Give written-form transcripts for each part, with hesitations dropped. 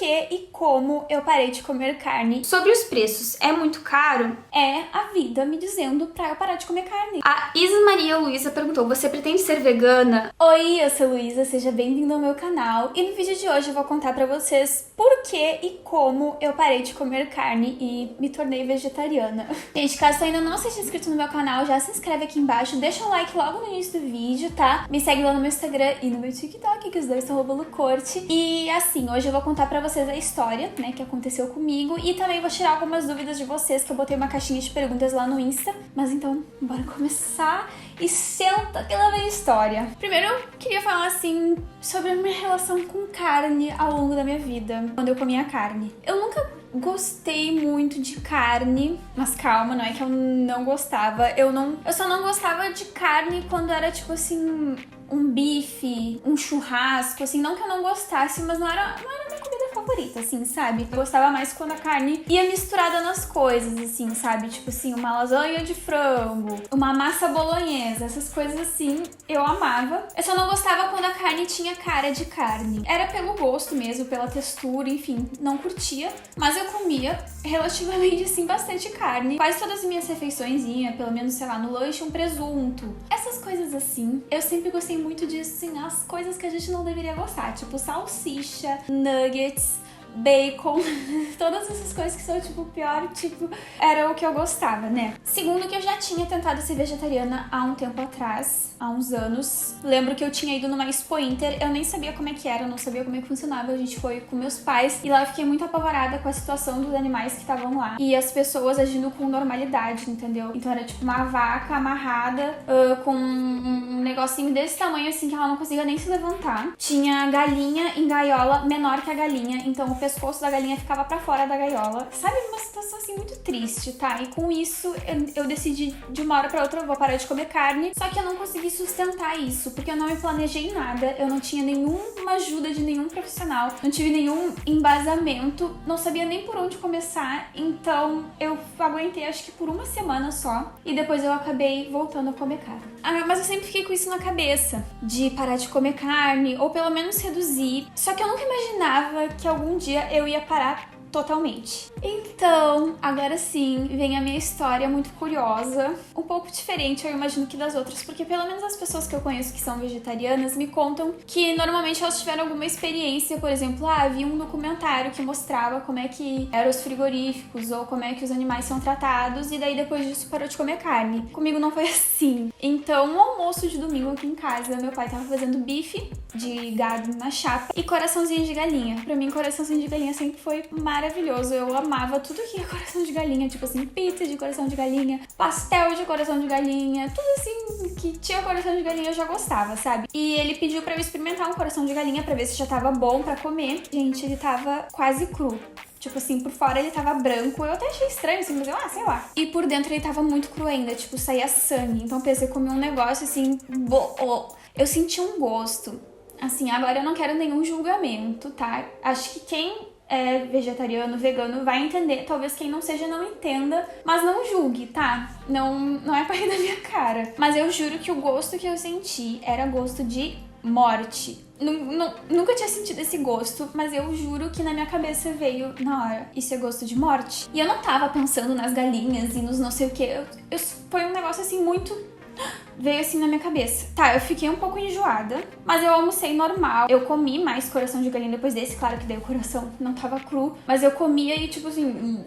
que e como eu parei de comer carne. Sobre os preços, é muito caro? É a vida me dizendo pra eu parar de comer carne. A Isa Maria Luísa perguntou, você pretende ser vegana? Oi, eu sou Luísa, seja bem-vindo ao meu canal. E no vídeo de hoje eu vou contar pra vocês por que e como eu parei de comer carne e me tornei vegetariana. Gente, caso você ainda não seja inscrito no meu canal, já se inscreve aqui embaixo, deixa um like logo no início do vídeo, tá? Me segue lá no meu Instagram e no meu TikTok, que os dois são @lucorte. E assim, hoje eu vou contar pra vocês a história, né, que aconteceu comigo e também vou tirar algumas dúvidas de vocês, que eu botei uma caixinha de perguntas lá no Insta. Mas então, bora começar e senta que lá vem a história. Primeiro eu queria falar assim sobre a minha relação com carne ao longo da minha vida, quando eu comia carne. Eu nunca gostei muito de carne, mas calma, não é que eu não gostava. Eu só não gostava de carne quando era tipo assim, um bife, um churrasco, assim, não que eu não gostasse, mas não era minha comida favorita, assim, sabe? Eu gostava mais quando a carne ia misturada nas coisas, assim, sabe? Tipo assim, uma lasanha de frango, uma massa bolonhesa, essas coisas assim, eu amava. Eu só não gostava quando a carne tinha cara de carne. Era pelo gosto mesmo, pela textura, enfim, não curtia, mas eu comia relativamente, assim, bastante carne. Quase todas as minhas refeições ia, pelo menos, sei lá, no lanche, um presunto. Essas coisas assim, eu sempre gostei muito disso, assim, as coisas que a gente não deveria gostar, tipo salsicha, nuggets, bacon, todas essas coisas que são tipo o pior, tipo, era o que eu gostava, né? Segundo, que eu já tinha tentado ser vegetariana há um tempo atrás, há uns anos. Lembro que eu tinha ido numa Expo Inter, eu nem sabia como é que era, eu não sabia como é que funcionava, a gente foi com meus pais e lá eu fiquei muito apavorada com a situação dos animais que estavam lá e as pessoas agindo com normalidade, entendeu? Então era tipo uma vaca amarrada com um negocinho desse tamanho assim que ela não conseguia nem se levantar. Tinha galinha em gaiola menor que a galinha, então o pescoço da galinha ficava pra fora da gaiola. Sabe, uma situação assim muito triste, tá? E com isso eu decidi de uma hora pra outra, eu vou parar de comer carne. Só que eu não consegui sustentar isso, porque eu não me planejei nada, eu não tinha nenhuma ajuda de nenhum profissional, não tive nenhum embasamento, não sabia nem por onde começar, então eu aguentei acho que por uma semana só, e depois eu acabei voltando a comer carne. Mas eu sempre fiquei com isso na cabeça, de parar de comer carne, ou pelo menos reduzir, só que eu nunca imaginava que algum dia eu ia parar totalmente. Então, agora sim, vem a minha história muito curiosa, um pouco diferente, eu imagino, que das outras, porque pelo menos as pessoas que eu conheço que são vegetarianas me contam que normalmente elas tiveram alguma experiência, por exemplo, vi um documentário que mostrava como é que eram os frigoríficos ou como é que os animais são tratados e daí depois disso parou de comer carne. Comigo não foi assim. Então, no almoço de domingo aqui em casa, meu pai tava fazendo bife de gado na chapa e coraçãozinho de galinha. Pra mim, coraçãozinho de galinha sempre foi maravilhoso. Eu amava tudo que é coração de galinha, tipo assim, pizza de coração de galinha, pastel de coração de galinha, tudo assim que tinha coração de galinha eu já gostava, sabe? E ele pediu pra eu experimentar um coração de galinha pra ver se já tava bom pra comer. Gente, ele tava quase cru. Tipo assim, por fora ele tava branco, eu até achei estranho, assim, mas eu, sei lá. E por dentro ele tava muito cru ainda, tipo, saía sangue. Então eu pensei, comi um negócio assim, eu senti um gosto. Assim, agora eu não quero nenhum julgamento, tá? Acho que quem é vegetariano, vegano, vai entender. Talvez quem não seja não entenda, mas não julgue, tá? Não é pra rir da minha cara. Mas eu juro que o gosto que eu senti era gosto de morte. Nunca tinha sentido esse gosto, mas eu juro que na minha cabeça veio na hora, isso é gosto de morte. E eu não tava pensando nas galinhas e nos não sei o que. Foi um negócio assim muito... veio assim na minha cabeça. Tá, eu fiquei um pouco enjoada, mas eu almocei normal. Eu comi mais coração de galinha depois desse, claro que daí o coração não tava cru, mas eu comia e tipo assim,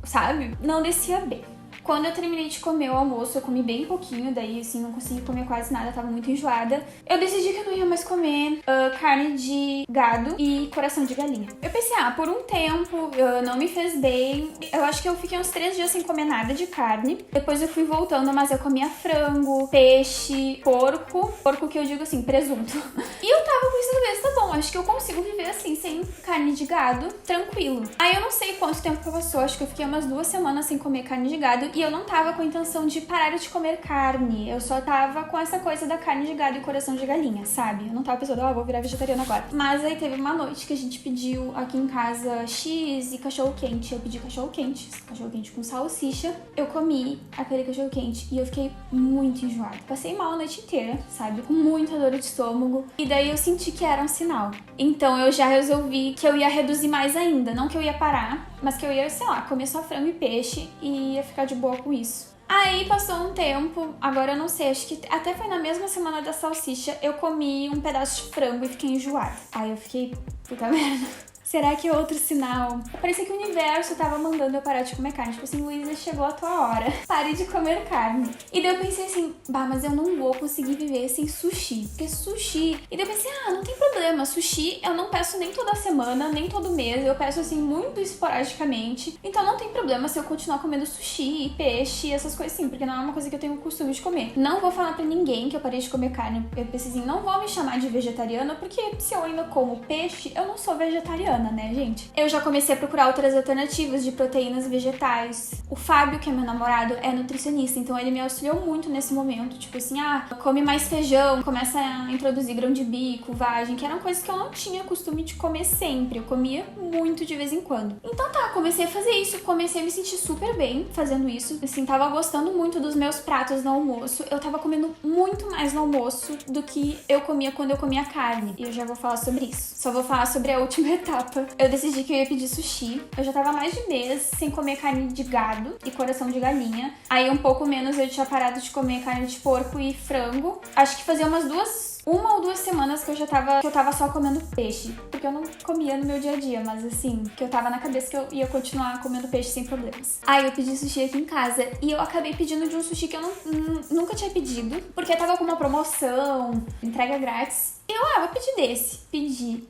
sabe? Não descia bem. Quando eu terminei de comer o almoço, eu comi bem pouquinho, daí assim, não consegui comer quase nada, tava muito enjoada. Eu decidi que eu não ia mais comer carne de gado e coração de galinha. Eu pensei, por um tempo, não me fez bem. Eu acho que eu fiquei uns 3 dias sem comer nada de carne. Depois eu fui voltando, mas eu comia frango, peixe, porco que eu digo assim, presunto. E eu tava com isso na cabeça, tá bom, acho que eu consigo viver assim, sem carne de gado, tranquilo. Aí eu não sei quanto tempo que passou, acho que eu fiquei umas 2 semanas sem comer carne de gado. E eu não tava com a intenção de parar de comer carne. Eu só tava com essa coisa da carne de gado e coração de galinha, sabe? Eu não tava pensando, vou virar vegetariana agora. Mas aí teve uma noite que a gente pediu aqui em casa X e cachorro-quente. Eu pedi cachorro-quente com salsicha. Eu comi aquele cachorro-quente e eu fiquei muito enjoada. Passei mal a noite inteira, sabe? Com muita dor de estômago. E daí eu senti que era um sinal. Então eu já resolvi que eu ia reduzir mais ainda. Não que eu ia parar, mas que eu ia, sei lá, comer só frango e peixe e ia ficar de boa com isso. Aí passou um tempo, agora eu não sei, acho que até foi na mesma semana da salsicha, eu comi um pedaço de frango e fiquei enjoada. Aí eu fiquei, puta merda. Será que é outro sinal? Parecia que o universo tava mandando eu parar de comer carne. Tipo assim, Luísa, chegou a tua hora. Pare de comer carne. E daí eu pensei assim, mas eu não vou conseguir viver sem sushi. Porque sushi... E daí eu pensei, não tem problema. Sushi eu não peço nem toda semana, nem todo mês. Eu peço assim, muito esporadicamente. Então não tem problema se eu continuar comendo sushi e peixe e essas coisas assim. Porque não é uma coisa que eu tenho costume de comer. Não vou falar pra ninguém que eu parei de comer carne. Eu pensei assim, não vou me chamar de vegetariana. Porque se eu ainda como peixe, eu não sou vegetariana, né, gente? Eu já comecei a procurar outras alternativas de proteínas vegetais. O Fábio, que é meu namorado, é nutricionista, então ele me auxiliou muito nesse momento. Tipo assim, come mais feijão, começa a introduzir grão de bico, vagem, que eram coisas que eu não tinha costume de comer sempre. Eu comia muito de vez em quando. Então comecei a fazer isso, comecei a me sentir super bem fazendo isso. Assim, tava gostando muito dos meus pratos no almoço. Eu tava comendo muito mais no almoço do que eu comia quando eu comia carne. E eu já vou falar sobre isso. Só vou falar sobre a última etapa. Eu decidi que eu ia pedir sushi. Eu já tava há mais de mês sem comer carne de gado e coração de galinha. Aí um pouco menos eu tinha parado de comer carne de porco e frango. Acho que fazia uma ou duas semanas que eu tava só comendo peixe. Porque eu não comia no meu dia a dia, mas assim, que eu tava na cabeça que eu ia continuar comendo peixe sem problemas. Aí eu pedi sushi aqui em casa e eu acabei pedindo de um sushi que eu nunca tinha pedido. Porque tava com uma promoção, entrega grátis. E eu, vou pedir desse. Pedi.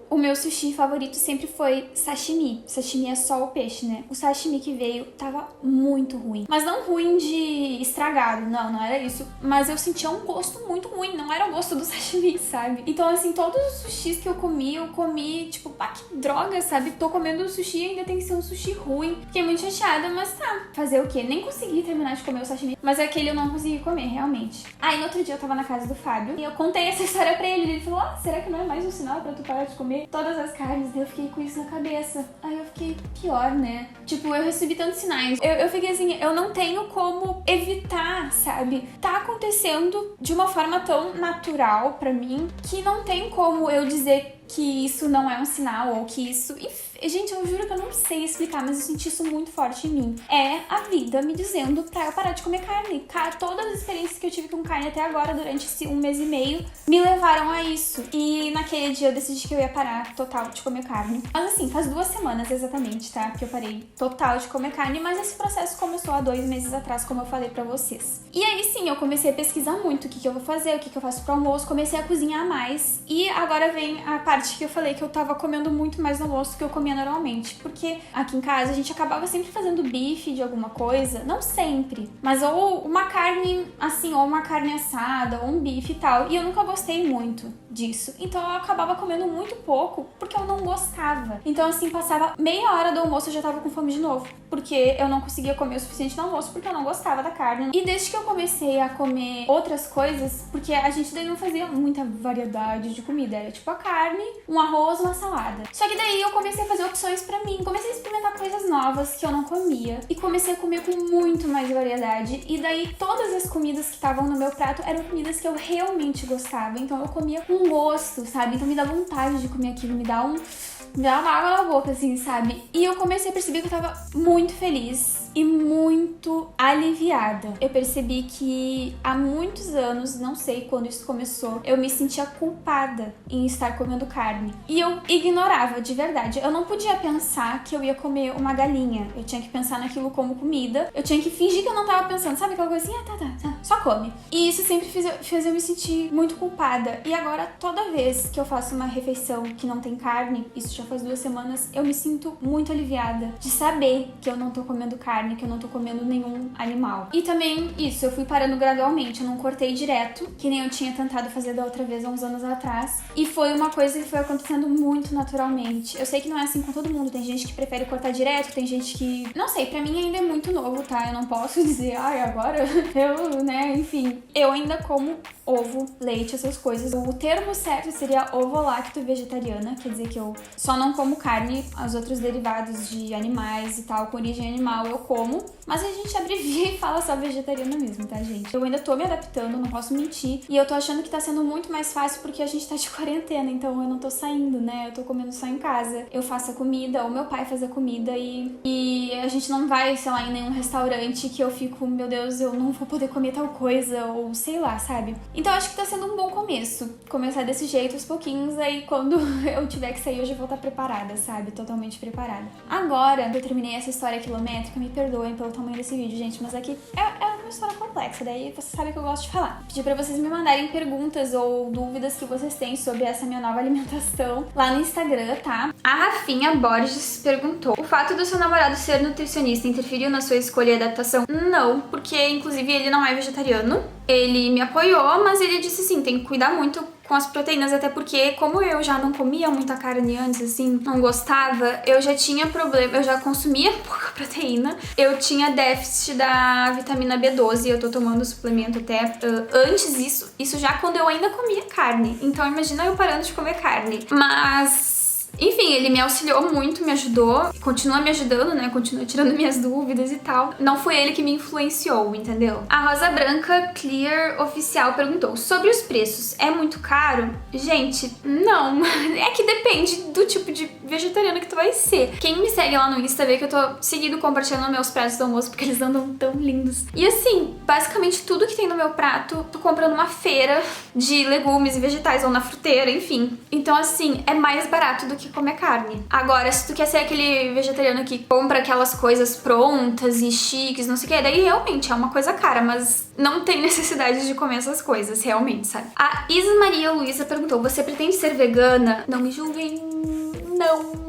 O meu sushi favorito sempre foi sashimi. Sashimi é só o peixe, né? O sashimi que veio tava muito ruim. Mas não ruim de estragado, não era isso. Mas eu sentia um gosto muito ruim, não era o gosto do sashimi, sabe? Então, assim, todos os sushis que eu comi, tipo, que droga, sabe? Tô comendo sushi e ainda tem que ser um sushi ruim. Fiquei muito chateada, mas fazer o quê? Nem consegui terminar de comer o sashimi. Mas aquele eu não consegui comer, realmente. Aí, no outro dia, eu tava na casa do Fábio e eu contei essa história pra ele. Ele falou, será que não é mais um sinal pra tu parar de comer todas as carnes? Daí eu fiquei com isso na cabeça. Aí eu fiquei, pior, né? Tipo, eu recebi tantos sinais. Eu fiquei assim, eu não tenho como evitar, sabe? Tá acontecendo de uma forma tão natural pra mim que não tem como eu dizer que isso não é um sinal ou que isso... Gente, eu juro que eu não sei explicar, mas eu senti isso muito forte em mim. É a vida me dizendo pra eu parar de comer carne. Todas as experiências que eu tive com carne até agora, durante esse 1 mês e meio, me levaram a isso. E naquele dia eu decidi que eu ia parar total de comer carne. Mas assim, faz 2 semanas exatamente, tá? Que eu parei total de comer carne, mas esse processo começou há 2 meses atrás, como eu falei pra vocês. E aí sim, eu comecei a pesquisar muito o que eu vou fazer, o que eu faço pro almoço, comecei a cozinhar mais. E agora vem a parte que eu falei que eu tava comendo muito mais no almoço do que eu comia normalmente, porque aqui em casa a gente acabava sempre fazendo bife de alguma coisa, não sempre, mas ou uma carne assim, ou uma carne assada, ou um bife e tal, e eu nunca gostei muito disso, então eu acabava comendo muito pouco, porque eu não gostava. Então assim, passava meia hora do almoço eu já tava com fome de novo, porque eu não conseguia comer o suficiente no almoço, porque eu não gostava da carne. E desde que eu comecei a comer outras coisas, porque a gente daí não fazia muita variedade de comida, era tipo a carne, um arroz, uma salada. Só que daí eu comecei a fazer opções pra mim, comecei a experimentar coisas novas que eu não comia e comecei a comer com muito mais variedade. E daí todas as comidas que estavam no meu prato eram comidas que eu realmente gostava, então eu comia com gosto, sabe? Então me dá vontade de comer aquilo, me dá uma água na boca, assim, sabe? E eu comecei a perceber que eu tava muito feliz e muito aliviada. Eu percebi que há muitos anos, não sei quando isso começou, eu me sentia culpada em estar comendo carne. E eu ignorava, de verdade. Eu não podia pensar que eu ia comer uma galinha. Eu tinha que pensar naquilo como comida. Eu tinha que fingir que eu não tava pensando. Sabe aquela coisa assim? Tá. Só come. E isso sempre fez eu me sentir muito culpada. E agora, toda vez que eu faço uma refeição que não tem carne, isso já faz 2 semanas, eu me sinto muito aliviada de saber que eu não tô comendo carne. carne, que eu não tô comendo nenhum animal. E também isso, eu fui parando gradualmente, eu não cortei direto, que nem eu tinha tentado fazer da outra vez há uns anos atrás. E foi uma coisa que foi acontecendo muito naturalmente. Eu sei que não é assim com todo mundo, tem gente que prefere cortar direto, tem gente que... Não sei, pra mim ainda é muito novo, tá? Eu não posso dizer, ai, agora eu, né, enfim. Eu ainda como ovo, leite, essas coisas. O termo certo seria ovo-lacto vegetariana, quer dizer que eu só não como carne, os outros derivados de animais e tal, com origem animal eu como, mas a gente abrevia e fala só vegetariana mesmo, tá, gente? Eu ainda tô me adaptando, não posso mentir, e eu tô achando que tá sendo muito mais fácil porque a gente tá de quarentena, então eu não tô saindo, né? Eu tô comendo só em casa. Eu faço a comida, ou meu pai faz a comida e a gente não vai, sei lá, em nenhum restaurante que eu fico, meu Deus, eu não vou poder comer tal coisa, ou sei lá, sabe? Então acho que tá sendo um bom começo. Começar desse jeito, aos pouquinhos, aí quando eu tiver que sair, eu já vou estar preparada, sabe? Totalmente preparada. Agora que eu terminei essa história quilométrica, me perdoem pelo tamanho desse vídeo, gente, mas aqui é uma história complexa, daí você sabe que eu gosto de falar. Pedi pra vocês me mandarem perguntas ou dúvidas que vocês têm sobre essa minha nova alimentação lá no Instagram, tá? A Rafinha Borges perguntou: o fato do seu namorado ser nutricionista interferiu na sua escolha e adaptação? Não, porque inclusive ele não é vegetariano. Ele me apoiou, mas ele disse assim, tem que cuidar muito com as proteínas, até porque como eu já não comia muita carne antes, assim, não gostava, eu já tinha problema, eu já consumia pouca proteína, eu tinha déficit da vitamina B12, eu tô tomando suplemento até antes isso já quando eu ainda comia carne, então imagina eu parando de comer carne, mas... Enfim, ele me auxiliou muito, me ajudou, continua me ajudando, né? Continua tirando minhas dúvidas e tal. Não foi ele que me influenciou, entendeu? A Rosa Branca Clear Oficial perguntou: sobre os preços, é muito caro? Gente, não. É que depende do tipo de vegetariano que tu vai ser. Quem me segue lá no Insta vê que eu tô seguido compartilhando meus pratos do almoço porque eles andam tão lindos. E assim, basicamente tudo que tem no meu prato, tu compra numa feira de legumes e vegetais ou na fruteira, enfim. Então assim, é mais barato do que comer carne. Agora, se tu quer ser aquele vegetariano que compra aquelas coisas prontas e chiques, não sei o que, daí realmente é uma coisa cara, mas não tem necessidade de comer essas coisas, realmente, sabe? A Isa Maria Luísa perguntou: você pretende ser vegana? Não me julguem,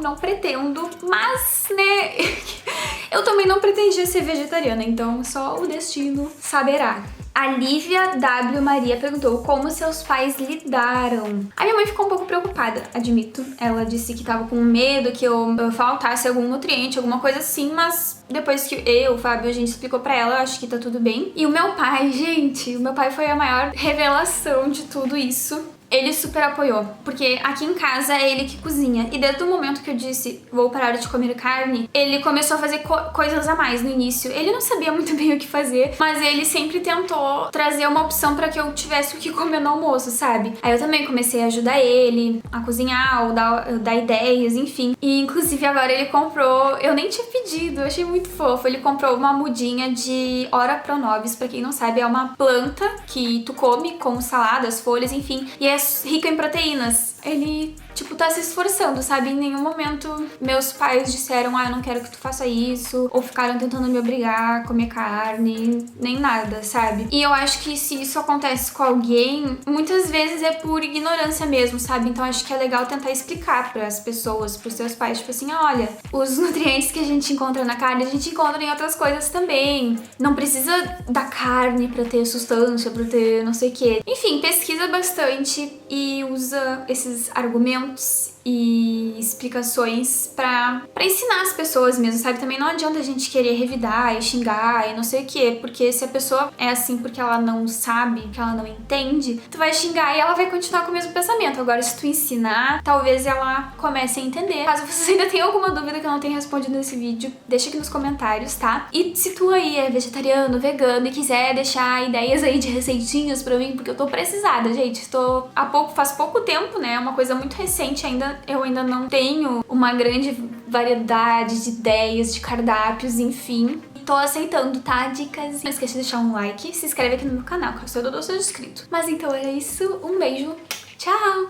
não pretendo, mas, né, eu também não pretendia ser vegetariana, então só o destino saberá. A Lívia W. Maria perguntou como seus pais lidaram. A minha mãe ficou um pouco preocupada, admito. Ela disse que tava com medo que eu faltasse algum nutriente, alguma coisa assim, mas depois que o Fábio, a gente explicou pra ela, acho que tá tudo bem. E o meu pai, gente, o meu pai foi a maior revelação de tudo isso. Ele super apoiou, porque aqui em casa é ele que cozinha. E desde o momento que eu disse, vou parar de comer carne, ele começou a fazer coisas a mais no início. Ele não sabia muito bem o que fazer, mas ele sempre tentou trazer uma opção pra que eu tivesse o que comer no almoço, sabe? Aí eu também comecei a ajudar ele a cozinhar, ou dar ideias, enfim. E inclusive agora ele comprou, eu nem tinha pedido, eu achei muito fofo. Ele comprou uma mudinha de Ora Pronobis, pra quem não sabe, é uma planta que tu come com saladas, folhas, enfim. E é rica em proteínas. Ele, tipo, tá se esforçando, sabe? Em nenhum momento meus pais disseram, eu não quero que tu faça isso, ou ficaram tentando me obrigar a comer carne, nem nada, sabe? E eu acho que se isso acontece com alguém, muitas vezes é por ignorância mesmo, sabe? Então acho que é legal tentar explicar pras pessoas, pros seus pais, tipo assim, olha, os nutrientes que a gente encontra na carne, a gente encontra em outras coisas também. Não precisa da carne pra ter sustância, pra ter não sei o quê. Enfim, pesquisa bastante e usa esses argumentos e explicações pra ensinar as pessoas mesmo, sabe? Também não adianta a gente querer revidar e xingar e não sei o quê, porque se a pessoa é assim porque ela não sabe, que ela não entende, tu vai xingar e ela vai continuar com o mesmo pensamento. Agora, se tu ensinar, talvez ela comece a entender. Caso vocês ainda tenham alguma dúvida que eu não tenha respondido nesse vídeo, deixa aqui nos comentários, tá? E se tu aí é vegetariano, vegano e quiser deixar ideias aí de receitinhas pra mim, porque eu tô precisada, gente. Faz pouco tempo, né? É uma coisa muito recente ainda. Eu ainda não tenho uma grande variedade de ideias, de cardápios, enfim. Tô aceitando, tá? Dicas. Não esqueça de deixar um like, se inscreve aqui no meu canal, caso eu não seja inscrito. Mas então era isso. Um beijo. Tchau!